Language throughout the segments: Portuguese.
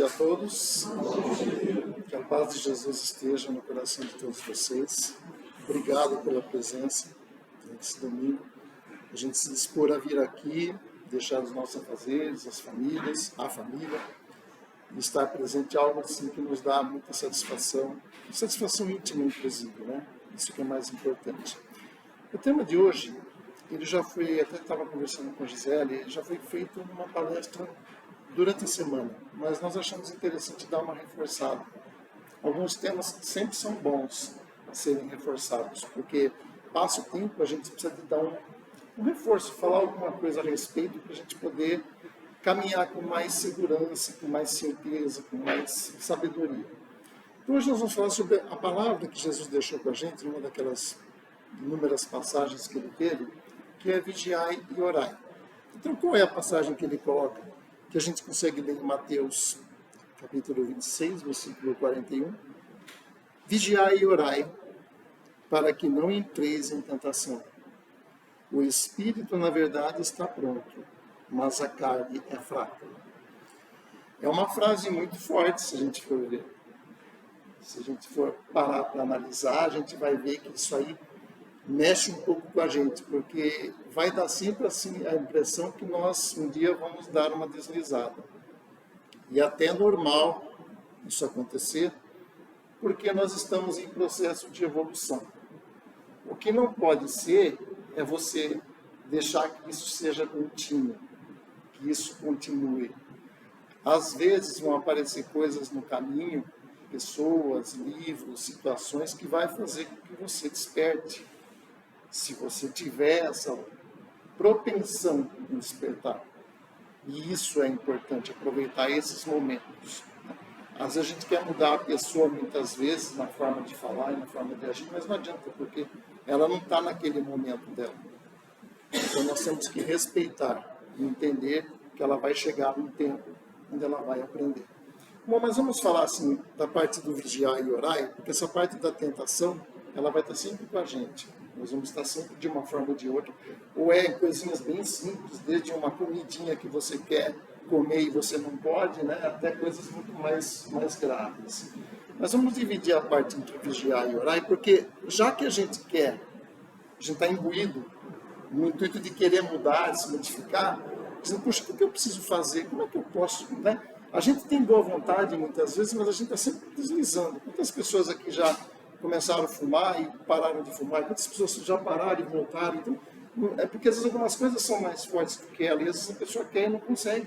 Bom dia a todos, que a paz de Jesus esteja no coração de todos vocês. Obrigado pela presença nesse domingo. A gente se dispor a vir aqui, deixar os nossos afazeres, a família, e estar presente é algo assim que nos dá muita satisfação íntima, inclusive, né? Isso que é mais importante. O tema de hoje, ele já foi, até estava conversando com a Gisele, ele já foi feito numa palestra durante a semana, mas nós achamos interessante dar uma reforçada. Alguns temas sempre são bons a serem reforçados, porque passa o tempo, a gente precisa de dar um reforço, falar alguma coisa a respeito para a gente poder caminhar com mais segurança, com mais certeza, com mais sabedoria. Então, hoje nós vamos falar sobre a palavra que Jesus deixou para a gente, numa daquelas inúmeras passagens que ele teve, que é vigiai e orai. Então, qual é a passagem que ele coloca? Que a gente consegue ler em Mateus, capítulo 26, versículo 41. Vigiai e orai, para que não entreis em tentação. O espírito, na verdade, está pronto, mas a carne é fraca. É uma frase muito forte, se a gente for ver. Se a gente for parar para analisar, a gente vai ver que isso aí mexe um pouco com a gente, porque vai dar sempre assim a impressão que nós um dia vamos dar uma deslizada. E até é normal isso acontecer, porque nós estamos em processo de evolução. O que não pode ser é você deixar que isso seja contínuo, que isso continue. Às vezes vão aparecer coisas no caminho, pessoas, livros, situações que vai fazer com que você desperte. Se você tiver essa propensão em despertar. E isso é importante, aproveitar esses momentos. Às vezes a gente quer mudar a pessoa muitas vezes na forma de falar e na forma de agir, mas não adianta, porque ela não está naquele momento dela. Então nós temos que respeitar e entender que ela vai chegar num tempo onde ela vai aprender. Bom, mas vamos falar assim da parte do vigiar e orar, porque essa parte da tentação, ela vai estar sempre com a gente. Nós vamos estar sempre de uma forma ou de outra. Ou é em coisinhas bem simples, desde uma comidinha que você quer comer e você não pode, né, até coisas muito mais graves. Mas vamos dividir a parte entre vigiar e orar, porque já que a gente está imbuído no intuito de querer mudar, de se modificar, dizendo, puxa, o que eu preciso fazer? Como é que eu posso, né? A gente tem boa vontade muitas vezes, mas a gente está sempre deslizando. Quantas pessoas aqui já começaram a fumar e pararam de fumar? Quantas pessoas já pararam e voltaram? Então, é porque às vezes algumas coisas são mais fortes do que ela, e às vezes a pessoa quer e não consegue.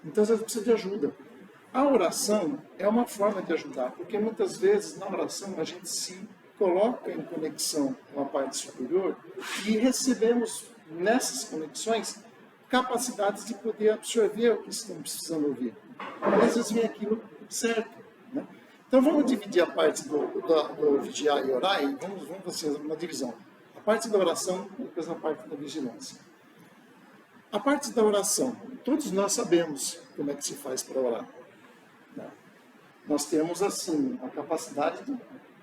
Então, às vezes precisa de ajuda. A oração é uma forma de ajudar, porque muitas vezes na oração a gente se coloca em conexão com a parte superior e recebemos nessas conexões capacidades de poder absorver o que estamos precisando ouvir. Às vezes vem aquilo certo, né? Então vamos dividir a parte do vigiar e orar, e vamos fazer uma divisão. A parte da oração e depois a parte da vigilância. A parte da oração, todos nós sabemos como é que se faz para orar, né? Nós temos assim a capacidade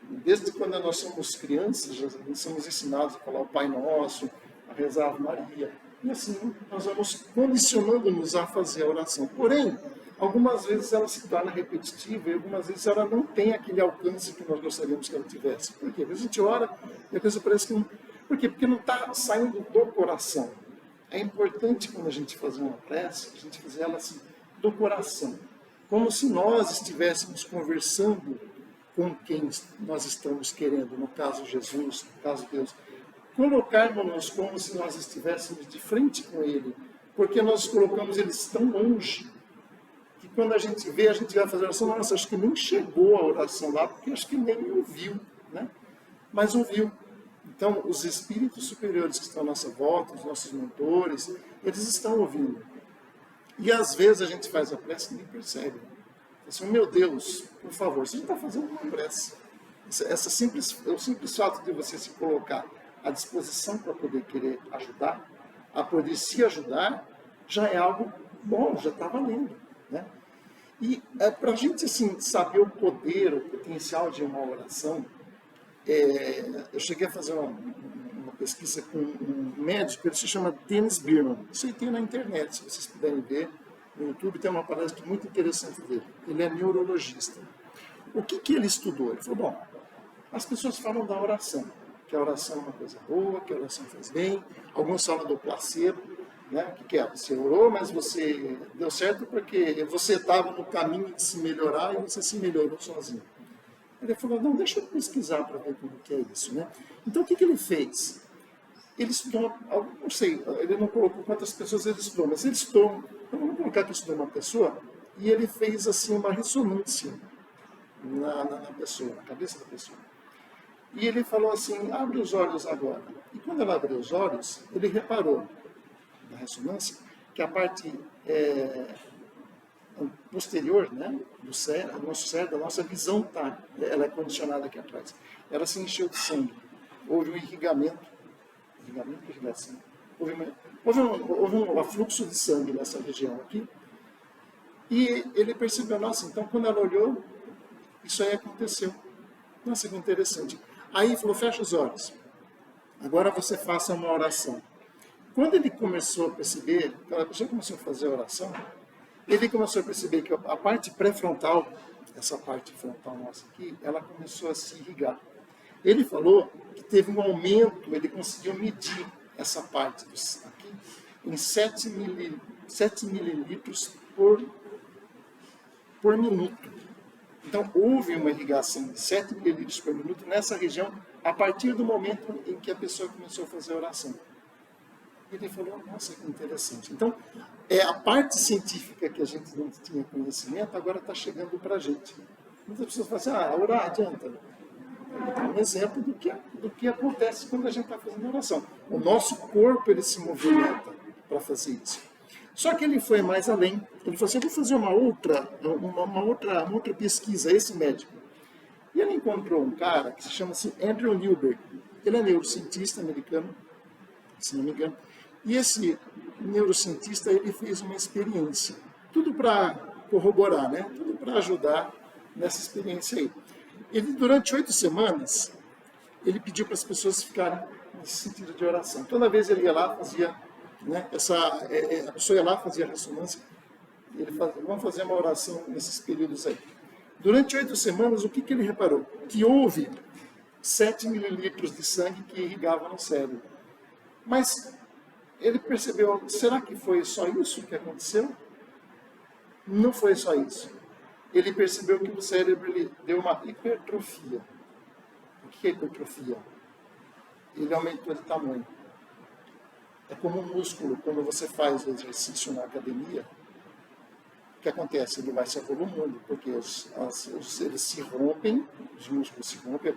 desde quando nós somos crianças, já somos ensinados a falar o Pai Nosso, a rezar a Ave Maria, e assim nós vamos condicionando-nos a fazer a oração. Porém, algumas vezes ela se torna repetitiva e algumas vezes ela não tem aquele alcance que nós gostaríamos que ela tivesse. Por quê? Porque a gente ora e a coisa parece que não... Por quê? Porque não está saindo do coração. É importante quando a gente fazer uma prece, a gente fazer ela assim, do coração. Como se nós estivéssemos conversando com quem nós estamos querendo, no caso Jesus, no caso Deus. Colocarmos-nos como se nós estivéssemos de frente com Ele, porque nós colocamos eles tão longe, que quando a gente vê, a gente vai fazer oração, nossa, acho que nem chegou a oração lá, porque acho que nem ouviu, né? Mas ouviu. Então, os espíritos superiores que estão à nossa volta, os nossos mentores, eles estão ouvindo. E às vezes a gente faz a prece e nem percebe. Assim, meu Deus, por favor, você está fazendo uma prece. O simples fato de você se colocar à disposição para poder querer ajudar, a poder se ajudar, já é algo bom, já está valendo, né? E para a gente assim, saber o poder, o potencial de uma oração, eu cheguei a fazer uma pesquisa com um médico, ele se chama Dennis Birman. Isso aí tem na internet, se vocês puderem ver. no YouTube, tem uma palestra muito interessante dele. Ele é neurologista. O que ele estudou? Ele falou, bom, as pessoas falam da oração, que a oração é uma coisa boa, que a oração faz bem. Alguns falam do placebo, né? O que é? Você orou, mas você deu certo porque você estava no caminho de se melhorar e você se melhorou sozinho. Ele falou, não, deixa eu pesquisar para ver como que é isso, né? Então, o que ele fez? Ele estudou, não sei, ele não colocou quantas pessoas ele estudou, mas ele estudou, então vamos colocar que estudou uma pessoa, e ele fez, assim, uma ressonância na pessoa, na cabeça da pessoa. E ele falou assim, abre os olhos agora. E quando ela abriu os olhos, ele reparou, na ressonância, que a parte posterior, né, do nosso cérebro, a nossa visão ela é condicionada aqui atrás. Ela se encheu de sangue. Houve um irrigamento e irrigação. Houve um afluxo de sangue nessa região aqui. E ele percebeu, nossa, então quando ela olhou, isso aí aconteceu. Nossa, que interessante. Aí ele falou, fecha os olhos. Agora você faça uma oração. Quando ele começou a perceber, quando a pessoa começou a fazer a oração, ele começou a perceber que a parte pré-frontal, essa parte frontal nossa aqui, ela começou a se irrigar. Ele falou que teve um aumento, ele conseguiu medir essa parte aqui em 7 mililitros por minuto. Então, houve uma irrigação de 7 mililitros por minuto nessa região a partir do momento em que a pessoa começou a fazer a oração. Ele falou, nossa, que interessante. Então, a parte científica que a gente não tinha conhecimento, agora está chegando para a gente. Muitas pessoas falam assim, orar adianta. É um exemplo do que acontece quando a gente está fazendo oração. O nosso corpo, ele se movimenta para fazer isso. Só que ele foi mais além. Ele falou assim, eu vou fazer uma outra pesquisa, esse médico. E ele encontrou um cara que se chama Andrew Newberg. Ele é neurocientista americano, se não me engano. E esse neurocientista, ele fez uma experiência. Tudo para corroborar, né? Tudo para ajudar nessa experiência aí. Ele, durante 8 semanas, ele pediu para as pessoas ficarem nesse sentido de oração. Toda vez ele ia lá, fazia, né, a pessoa ia lá, fazia a ressonância, vamos fazer uma oração nesses períodos aí. Durante 8 semanas, o que ele reparou? Que houve 7 mililitros de sangue que irrigava no cérebro. Mas ele percebeu, será que foi só isso que aconteceu? Não foi só isso. Ele percebeu que o cérebro deu uma hipertrofia. O que é hipertrofia? Ele aumentou de tamanho. É como um músculo, quando você faz o exercício na academia, o que acontece? Ele vai se avolumando, porque eles se rompem, os músculos se rompem,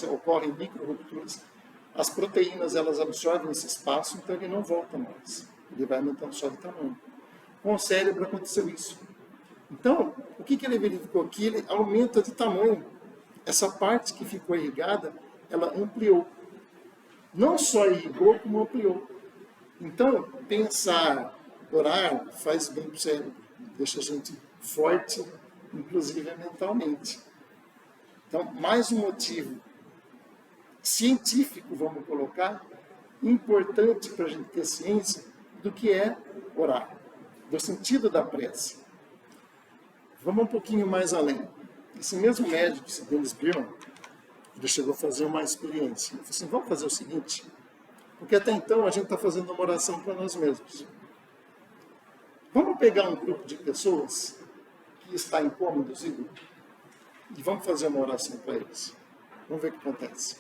ocorrem micro-rupturas, as proteínas elas absorvem esse espaço, então ele não volta mais. Ele vai aumentando só de tamanho. Com o cérebro aconteceu isso. Então, o que ele verificou? Que ele aumenta de tamanho. Essa parte que ficou irrigada, ela ampliou. Não só irrigou, como ampliou. Então, pensar, orar, faz bem para o cérebro. Deixa a gente forte, inclusive mentalmente. Então, mais um motivo científico, vamos colocar, importante para a gente ter ciência do que é orar, do sentido da prece. Vamos um pouquinho mais além. Esse mesmo médico, esse Dennis Bierman, ele chegou a fazer uma experiência. Ele falou assim, vamos fazer o seguinte, porque até então a gente está fazendo uma oração para nós mesmos. Vamos pegar um grupo de pessoas que está em coma induzido e vamos fazer uma oração para eles. Vamos ver o que acontece.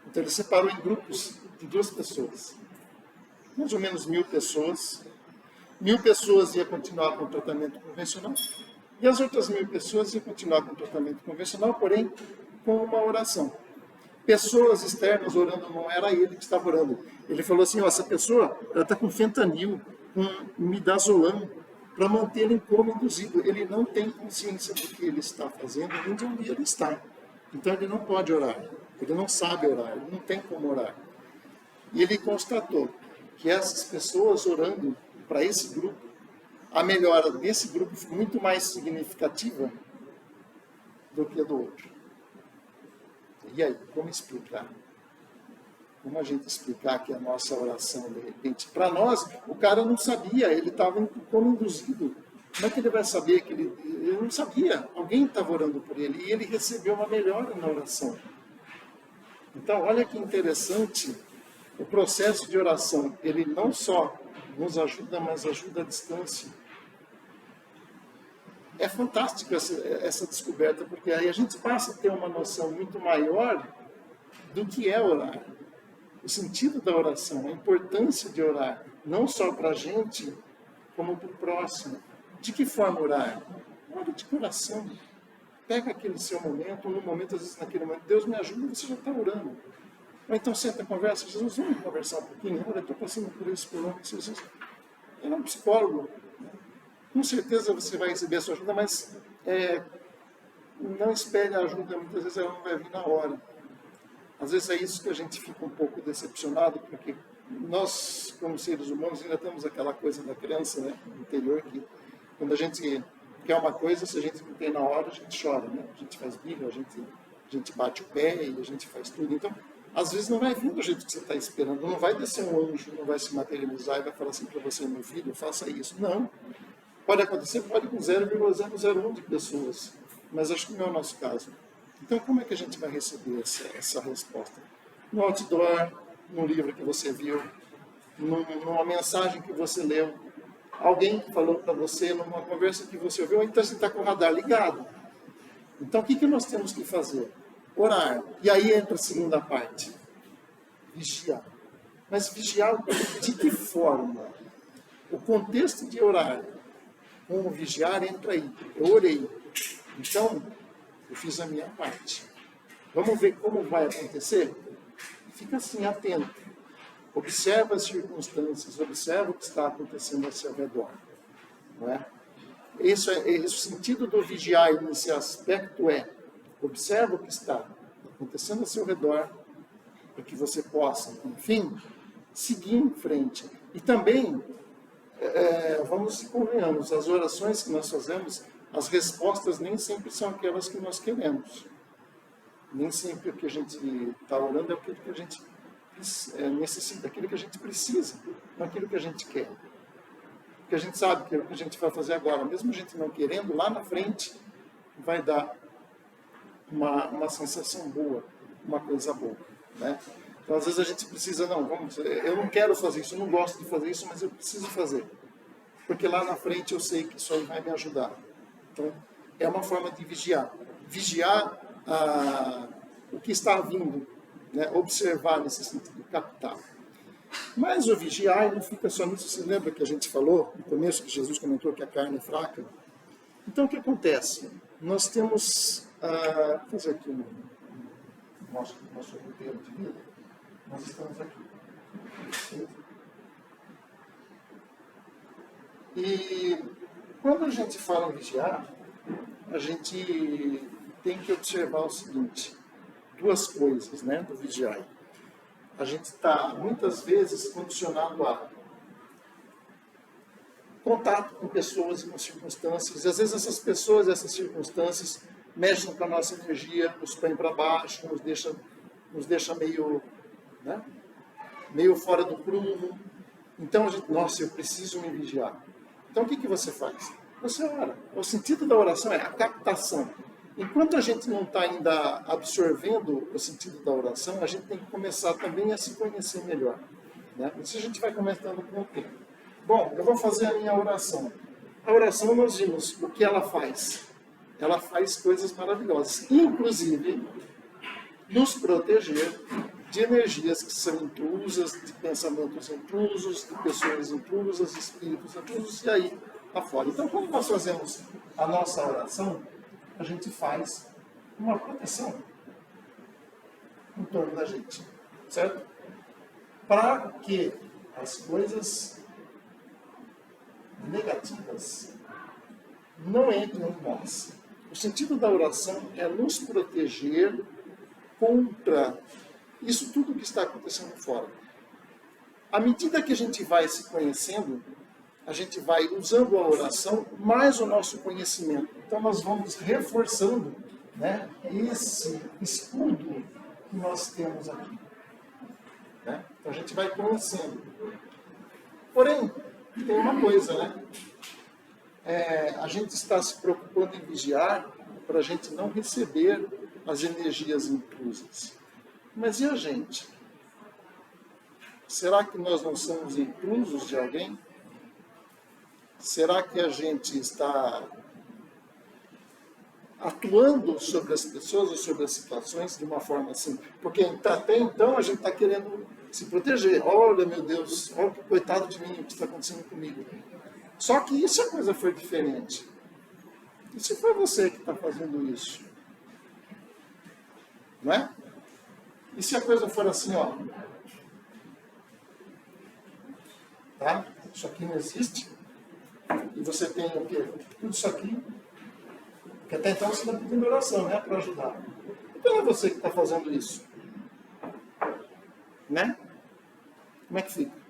Então ele separou em grupos de 2 pessoas. Mais ou menos 1.000 pessoas. 1.000 pessoas iam continuar com o tratamento convencional. E as outras 1.000 pessoas iam continuar com o tratamento convencional, porém com uma oração. Pessoas externas orando, não era ele que estava orando. Ele falou assim, essa pessoa está com fentanil, com midazolam, para manter ele em coma induzido. Ele não tem consciência do que ele está fazendo, nem de onde ele está. Então ele não pode orar, ele não sabe orar, ele não tem como orar. E ele constatou que essas pessoas orando para esse grupo, a melhora desse grupo foi muito mais significativa do que a do outro. E aí, como explicar? como a gente explicar que a nossa oração, de repente, para nós, o cara não sabia, ele estava como induzido. Como é que ele vai saber que ele não sabia? Alguém estava orando por ele e ele recebeu uma melhora na oração. Então, olha que interessante, o processo de oração, ele não só nos ajuda, mas ajuda à distância. É fantástico essa descoberta, porque aí a gente passa a ter uma noção muito maior do que é orar. O sentido da oração, a importância de orar, não só para a gente, como para o próximo. De que forma orar? Ora de coração. Pega aquele seu momento, no momento, às vezes naquele momento, Deus me ajuda, você já está orando. Ou então senta, conversa, Jesus, vamos conversar um pouquinho? Olha, eu estou passando por isso, por lá. Jesus, ele é um psicólogo. Com certeza você vai receber a sua ajuda, mas não espere a ajuda, muitas vezes ela não vai vir na hora. Às vezes é isso que a gente fica um pouco decepcionado, porque nós, como seres humanos, ainda temos aquela coisa da criança, né, interior, que quando a gente quer uma coisa, se a gente não tem na hora, a gente chora, né? A gente faz birra, a gente bate o pé e a gente faz tudo. Então, às vezes não vai vir do jeito que você está esperando, não vai descer um anjo, não vai se materializar e vai falar assim para você, meu filho, faça isso. Não. Pode acontecer, pode com 0,001 de pessoas, mas acho que não é o nosso caso. Então, como é que a gente vai receber essa resposta? No outdoor, no livro que você viu, numa mensagem que você leu, alguém que falou para você, numa conversa que você ouviu, ou então você está com o radar ligado. Então, o que nós temos que fazer? Orar. E aí entra a segunda parte. Vigiar. Mas vigiar de que forma? O contexto de orar, como vigiar, entra aí. Eu orei. Então, eu fiz a minha parte. Vamos ver como vai acontecer? Fica assim, atento. Observa as circunstâncias, observa o que está acontecendo ao seu redor. Não é? O sentido do vigiar nesse aspecto observa o que está acontecendo ao seu redor, para que você possa, enfim, seguir em frente. E também, vamos e convenhamos, as orações que nós fazemos, as respostas nem sempre são aquelas que nós queremos. Nem sempre o que a gente está orando é aquilo que a gente necessita, aquilo que a gente precisa, não aquilo que a gente quer. Porque a gente sabe que é o que a gente vai fazer agora, mesmo a gente não querendo, lá na frente vai dar uma sensação boa, uma coisa boa. Né? Então, às vezes a gente precisa, eu não quero fazer isso, eu não gosto de fazer isso, mas eu preciso fazer. Porque lá na frente eu sei que isso aí vai me ajudar. Então, é uma forma de vigiar. Vigiar o que está vindo, né? Observar nesse sentido, captar. Mas o vigiar não fica só nisso. Você lembra que a gente falou no começo, que Jesus comentou que a carne é fraca? Então, o que acontece? Nós temos... vou fazer aqui nosso roteiro de vida. Nós estamos aqui. E quando a gente fala em vigiar, a gente tem que observar o seguinte, duas coisas, né, do vigiar. A gente está, muitas vezes, condicionado a contato com pessoas e com circunstâncias. E, às vezes, essas pessoas, essas circunstâncias, mexem com a nossa energia, nos põem para baixo, nos deixa meio, né, meio fora do prumo. Então, eu preciso me vigiar. Então, o que você faz? Você ora. O sentido da oração é a captação. Enquanto a gente não está ainda absorvendo o sentido da oração, a gente tem que começar também a se conhecer melhor. Né? Isso a gente vai começando com o tempo. Bom, eu vou fazer a minha oração. A oração, nós vimos o que ela faz. Ela faz coisas maravilhosas. Inclusive, nos proteger de energias que são intrusas, de pensamentos intrusos, de pessoas intrusas, espíritos intrusos, e aí afora. Então, quando nós fazemos a nossa oração, a gente faz uma proteção em torno da gente, certo? Para que as coisas negativas não entrem em nós. O sentido da oração é nos proteger contra isso tudo que está acontecendo fora. À medida que a gente vai se conhecendo, a gente vai usando a oração mais o nosso conhecimento. Então nós vamos reforçando, né, esse escudo que nós temos aqui. Então a gente vai conhecendo. Porém, tem uma coisa, né? A gente está se preocupando em vigiar para a gente não receber as energias intrusas. Mas e a gente? Será que nós não somos intrusos de alguém? Será que a gente está atuando sobre as pessoas ou sobre as situações de uma forma assim? Porque até então a gente está querendo se proteger. Olha, meu Deus, olha que coitado de mim, o que está acontecendo comigo. Só que e se a coisa foi diferente? E se foi você que está fazendo isso? Não é? E se a coisa for assim, ó? Tá? Isso aqui não existe. E você tem o quê? Tudo isso aqui. Porque até então você está pedindo oração, né? Para ajudar. Então é você que está fazendo isso. Né? Como é que fica?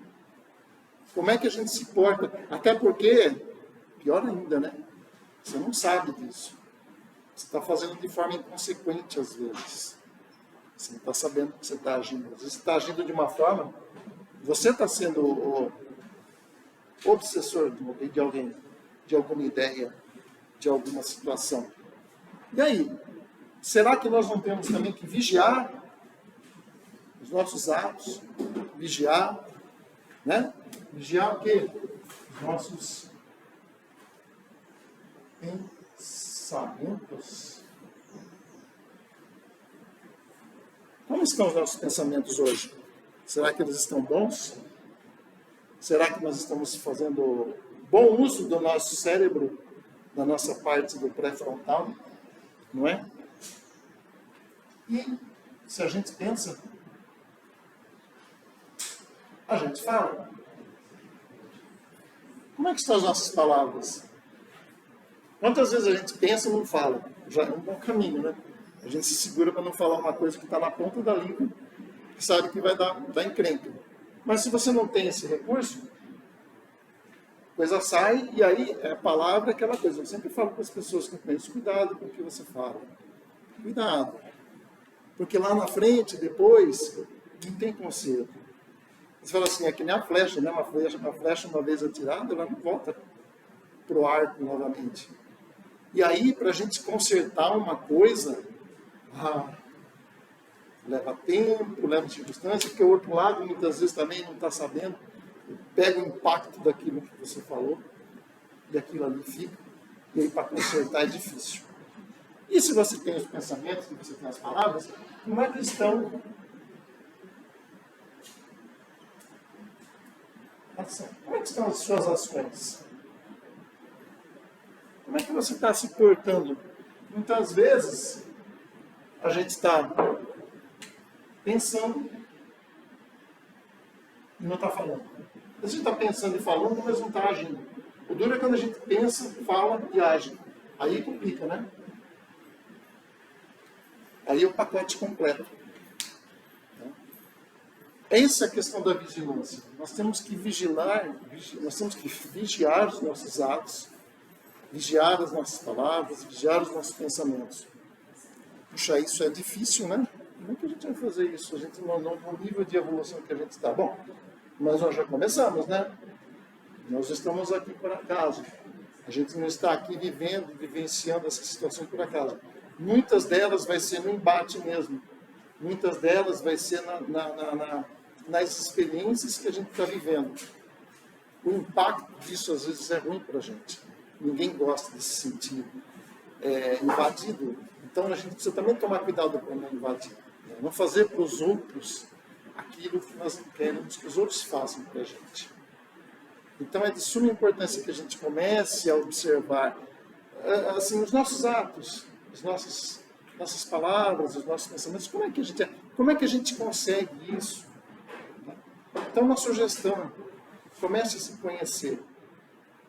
Como é que a gente se porta? Até porque, pior ainda, né? Você não sabe disso. Você está fazendo de forma inconsequente às vezes. Você não está sabendo que você está agindo. Às vezes você está agindo de uma forma, você está sendo o obsessor de alguém, de alguma ideia, de alguma situação. E aí? Será que nós não temos também que vigiar os nossos atos? Vigiar, né? Vigiar o quê? Os nossos pensamentos. Como estão os nossos pensamentos hoje? Será que eles estão bons? Será que nós estamos fazendo bom uso do nosso cérebro, da nossa parte do pré-frontal? Não é? E se a gente pensa, a gente fala. Como é que estão as nossas palavras? Quantas vezes a gente pensa e não fala? Já é um bom caminho, né? A gente se segura para não falar uma coisa que está na ponta da língua, que sabe que vai dar encrenca. Mas se você não tem esse recurso, a coisa sai e aí a palavra é aquela coisa. Eu sempre falo para as pessoas que conhecem, cuidado com o que você fala. Cuidado. Porque lá na frente, depois, não tem conserto. Você fala assim, é que nem a flecha, né? Uma flecha uma vez atirada, ela não volta para o arco novamente. E aí, para a gente consertar uma coisa, leva tempo, leva circunstância, porque o outro lado muitas vezes também não está sabendo, pega o impacto daquilo que você falou, e aquilo ali fica, e aí para consertar é difícil. E se você tem os pensamentos, se você tem as palavras, não é cristão. Como é que estão as suas ações? Como é que você está se portando? Muitas vezes, a gente está pensando e não está falando. A gente está pensando e falando, mas não está agindo. O duro é quando a gente pensa, fala e age. Aí complica, né? Aí é o pacote completo. Essa é a questão da vigilância. Nós temos que vigiar os nossos atos, vigiar as nossas palavras, vigiar os nossos pensamentos. Puxa, isso é difícil, né? Como é que a gente vai fazer isso? A gente não no nível de evolução que a gente está. Bom, mas nós já começamos, né? Nós estamos aqui por acaso. A gente não está aqui vivenciando essa situação por acaso. Muitas delas vai ser no embate mesmo. Muitas delas vai ser nas experiências que a gente está vivendo. O impacto disso às vezes é ruim para a gente. Ninguém gosta de se sentir invadido. Então a gente precisa também tomar cuidado para não invadir. Né? Não fazer para os outros aquilo que nós não queremos que os outros façam para a gente. Então é de suma importância que a gente comece a observar assim, os nossos atos, as nossas palavras, os nossos pensamentos. Como é que a gente consegue isso? Então, uma sugestão, comece a se conhecer.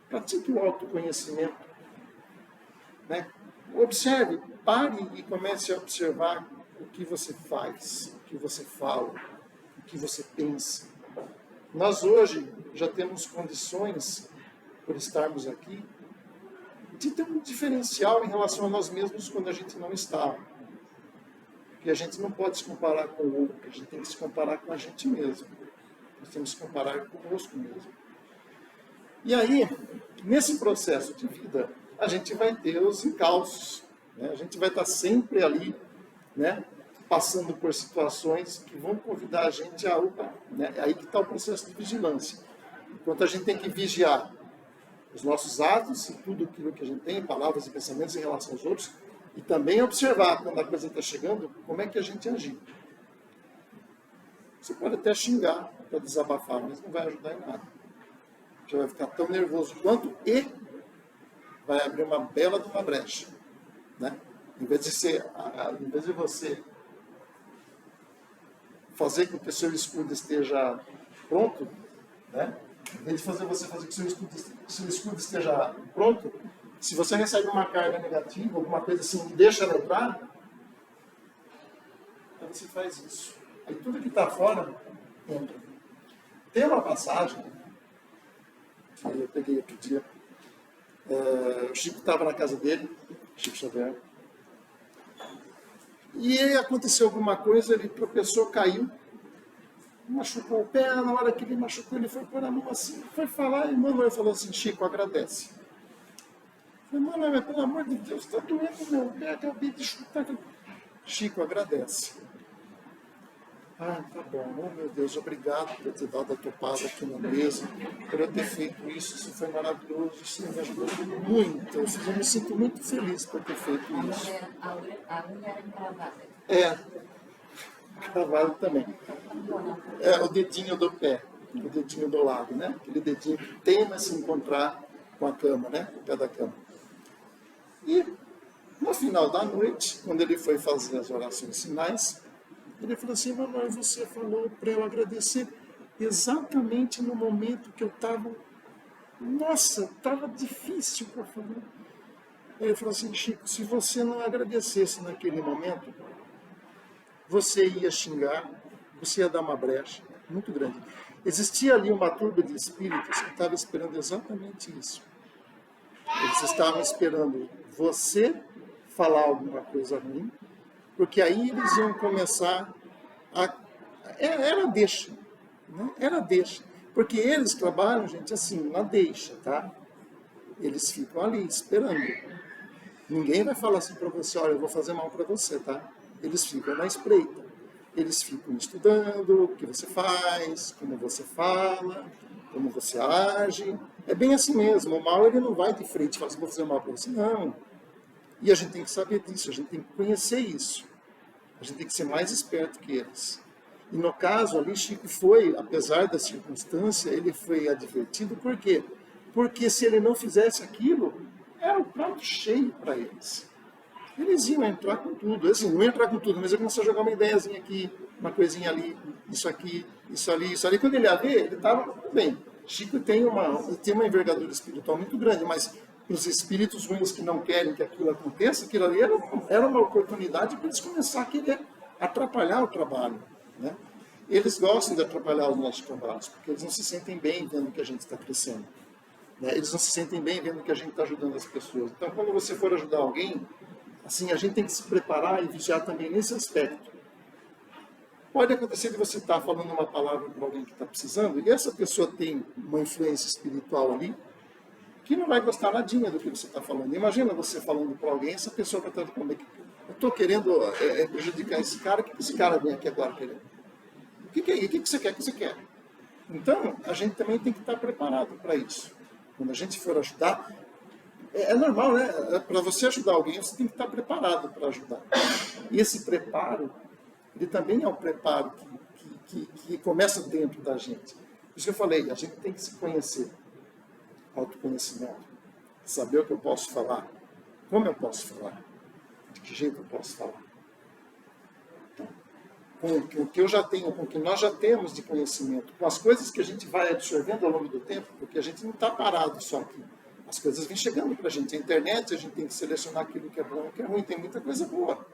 Pratique o autoconhecimento. Né? Observe, pare e comece a observar o que você faz, o que você fala, o que você pensa. Nós hoje já temos condições, por estarmos aqui, de ter um diferencial em relação a nós mesmos quando a gente não está. Porque a gente não pode se comparar com o outro, a gente tem que se comparar com a gente mesmo. Nós temos que comparar conosco mesmo. E aí, nesse processo de vida, a gente vai ter os encalços, né? A gente vai estar sempre ali, né? Passando por situações que vão convidar a gente a... né? É aí que está o processo de vigilância. Enquanto a gente tem que vigiar os nossos atos e tudo aquilo que a gente tem, palavras e pensamentos em relação aos outros, e também observar, quando a coisa está chegando, como é que a gente agir. Você pode até xingar para desabafar, mas não vai ajudar em nada. Já vai ficar tão nervoso quanto e vai abrir uma bela de uma brecha. Né? Em vez de você fazer com que o seu escudo esteja pronto, né? Em vez de você fazer com que o seu escudo esteja pronto, se você recebe uma carga negativa, alguma coisa assim, deixa ela entrar, aí você faz isso. Aí tudo que está fora, entra. Tem uma passagem, que eu peguei outro dia, o Chico estava na casa dele, Chico Xavier, e aconteceu alguma coisa, ele tropeçou, caiu, machucou o pé, na hora que ele machucou, ele foi pôr a mão assim, foi falar, e Manuel falou assim, Chico, agradece. Eu falei, Manuel, pelo amor de Deus, está doendo meu pé, acabei de chutar. Chico, agradece. Ah, tá bom, oh meu Deus, obrigado por ter dado a topada aqui na mesa, por eu ter feito isso foi maravilhoso, isso me ajudou muito, eu me sinto muito feliz por ter feito isso. A unha era encravada. É, cavalo também. É o dedinho do pé, o dedinho do lado, né? Aquele dedinho que teima se encontrar com a cama, né? O pé da cama. E no final da noite, quando ele foi fazer as orações finais, ele falou assim, mamãe, você falou para eu agradecer exatamente no momento que eu estava... Nossa, estava difícil para falar. Ele falou assim, Chico, se você não agradecesse naquele momento, você ia xingar, você ia dar uma brecha muito grande. Existia ali uma turba de espíritos que estava esperando exatamente isso. Eles estavam esperando você falar alguma coisa ruim, porque aí eles iam começar a... Era deixa, né? Era deixa. Porque eles trabalham, gente, assim, na deixa, tá? Eles ficam ali esperando. Ninguém vai falar assim para você, olha, eu vou fazer mal para você, tá? Eles ficam na espreita. Eles ficam estudando o que você faz, como você fala, como você age. É bem assim mesmo. O mal, ele não vai de frente e fala assim, vou fazer mal para você. Não. E a gente tem que saber disso, a gente tem que conhecer isso. A gente tem que ser mais esperto que eles. E no caso ali, Chico foi, apesar da circunstância, ele foi advertido. Por quê? Porque se ele não fizesse aquilo, era um prato cheio para eles. Eles iam entrar com tudo. Assim, não ia entrar com tudo, mas eu comecei a jogar uma ideiazinha aqui, uma coisinha ali, isso aqui, isso ali, isso ali. Quando ele ia ver, ele estava bem. Chico tem uma envergadura espiritual muito grande, mas os espíritos ruins que não querem que aquilo aconteça, aquilo ali era uma oportunidade para eles começarem a querer atrapalhar o trabalho. Né? Eles gostam de atrapalhar os nossos trabalhos, porque eles não se sentem bem vendo que a gente está crescendo. Né? Eles não se sentem bem vendo que a gente está ajudando as pessoas. Então, quando você for ajudar alguém, assim, a gente tem que se preparar e vigiar também nesse aspecto. Pode acontecer de você estar falando uma palavra para alguém que está precisando, e essa pessoa tem uma influência espiritual ali, que não vai gostar nadinha do que você está falando. Imagina você falando para alguém, essa pessoa vai estar falando, eu estou querendo prejudicar esse cara, o que esse cara vem aqui agora querendo? O que é isso? O que você quer? O que você quer? Então, a gente também tem que estar preparado para isso. Quando a gente for ajudar, é normal, né? Para você ajudar alguém, você tem que estar preparado para ajudar. E esse preparo, ele também é um preparo que começa dentro da gente. Por isso que eu falei, a gente tem que se conhecer. Autoconhecimento. Saber o que eu posso falar. Como eu posso falar. De que jeito eu posso falar. Então, com o que eu já tenho, com o que nós já temos de conhecimento, com as coisas que a gente vai absorvendo ao longo do tempo, porque a gente não está parado só aqui. As coisas vêm chegando para a gente. A internet, a gente tem que selecionar aquilo que é bom e o que é ruim. Tem muita coisa boa.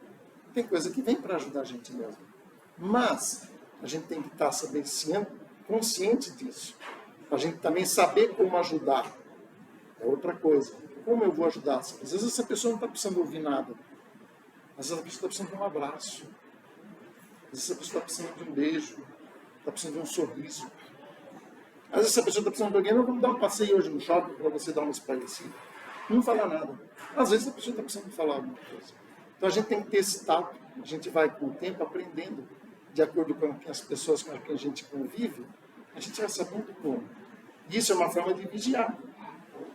Tem coisa que vem para ajudar a gente mesmo. Mas a gente tem que estar consciente disso. A gente também saber como ajudar. É outra coisa. Como eu vou ajudar? Às vezes essa pessoa não está precisando ouvir nada. Às vezes essa pessoa está precisando de um abraço. Às vezes essa pessoa está precisando de um beijo. Está precisando de um sorriso. Às vezes a pessoa está precisando de alguém, não, vamos dar um passeio hoje no shopping para você dar uma espairecida. Não fala nada. Às vezes a pessoa está precisando falar alguma coisa. Então a gente tem que ter esse tato. A gente vai com o tempo aprendendo, de acordo com as pessoas com quem a gente convive, a gente vai sabendo como. Isso é uma forma de vigiar.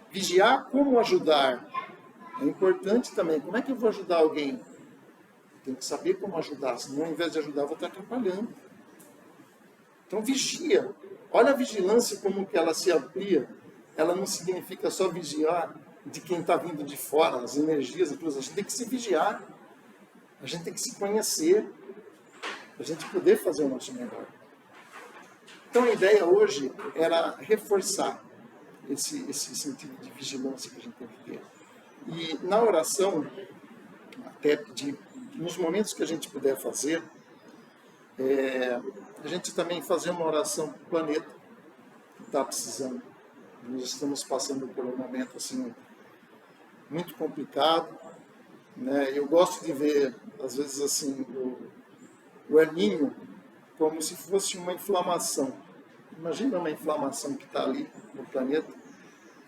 Vigiar como ajudar. É importante também. Como é que eu vou ajudar alguém? Tem que saber como ajudar, senão ao invés de ajudar, eu vou estar atrapalhando. Então vigia. Olha a vigilância como que ela se amplia. Ela não significa só vigiar de quem está vindo de fora, as energias, a gente tem que se vigiar. A gente tem que se conhecer, para a gente poder fazer o nosso melhor. Então a ideia hoje era reforçar esse sentido de vigilância que a gente tem que ter. E na oração, até pedir, nos momentos que a gente puder fazer, a gente também fazer uma oração para o planeta que está precisando. Nós estamos passando por um momento assim muito complicado, né? Eu gosto de ver, às vezes, assim, o El Niño como se fosse uma inflamação. Imagina uma inflamação que está ali no planeta,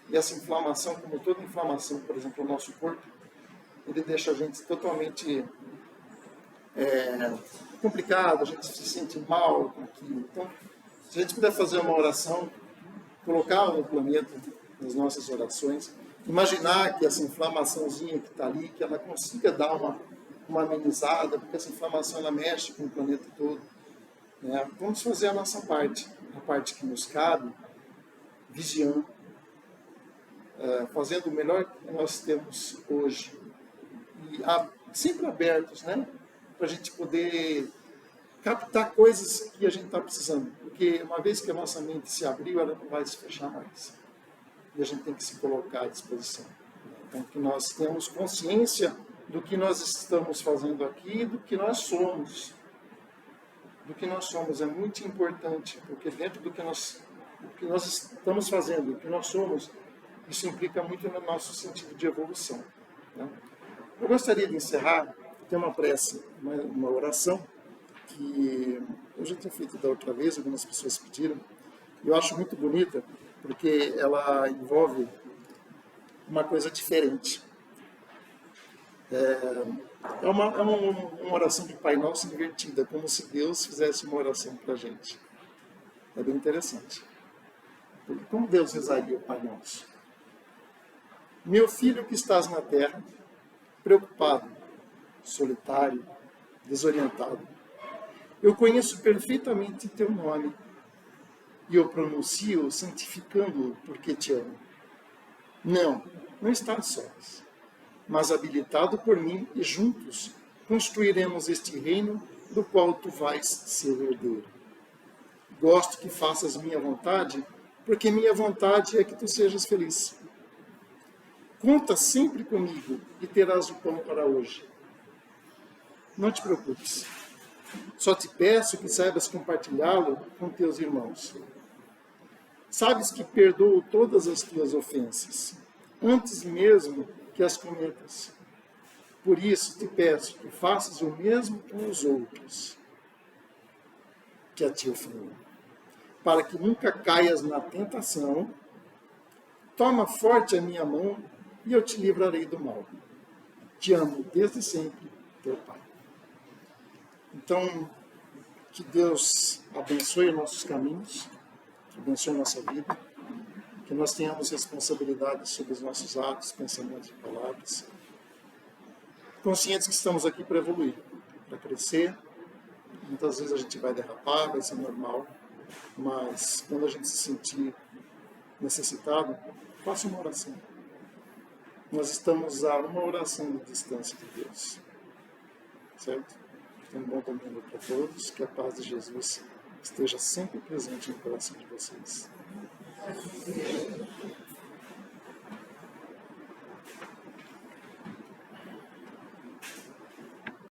e essa inflamação, como toda inflamação, por exemplo, no nosso corpo, ele deixa a gente totalmente complicado, a gente se sente mal com aquilo. Então, se a gente puder fazer uma oração, colocar o planeta nas nossas orações, imaginar que essa inflamaçãozinha que está ali, que ela consiga dar uma amenizada, porque essa inflamação ela mexe com o planeta todo. Né? Vamos fazer a nossa parte, a parte que nos cabe, vigiando, fazendo o melhor que nós temos hoje. E sempre abertos, né? Para a gente poder captar coisas que a gente está precisando. Porque uma vez que a nossa mente se abriu, ela não vai se fechar mais. E a gente tem que se colocar à disposição. Então, que nós tenhamos consciência do que nós estamos fazendo aqui, do que nós somos. Do que nós somos é muito importante, porque dentro do que nós estamos fazendo, do que nós somos, isso implica muito no nosso sentido de evolução. Né? Eu gostaria de encerrar, tem uma prece, uma oração, que eu já tinha feito da outra vez, algumas pessoas pediram, e eu acho muito bonita, porque ela envolve uma coisa diferente. É uma oração de Pai Nosso invertida, como se Deus fizesse uma oração para a gente. É bem interessante. Como Deus rezaria o Pai Nosso? Meu filho que estás na terra, preocupado, solitário, desorientado, eu conheço perfeitamente teu nome e eu pronuncio santificando-o porque te amo. Não estás sós, mas habilitado por mim e juntos construiremos este reino do qual tu vais ser herdeiro. Gosto que faças minha vontade, porque minha vontade é que tu sejas feliz. Conta sempre comigo e terás o pão para hoje. Não te preocupes. Só te peço que saibas compartilhá-lo com teus irmãos. Sabes que perdoo todas as tuas ofensas, antes mesmo que as cometas. Por isso te peço que faças o mesmo com os outros, que a ti ofendem, para que nunca caias na tentação. Toma forte a minha mão e eu te livrarei do mal. Te amo desde sempre, teu Pai. Então, que Deus abençoe nossos caminhos, que abençoe nossa vida, que nós tenhamos responsabilidade sobre os nossos atos, pensamentos e palavras, conscientes que estamos aqui para evoluir, para crescer. Muitas vezes a gente vai derrapar, vai ser normal, mas quando a gente se sentir necessitado, faça uma oração. Nós estamos a uma oração de distância de Deus, certo? Então, um bom domingo para todos, que a paz de Jesus esteja sempre presente no coração de vocês.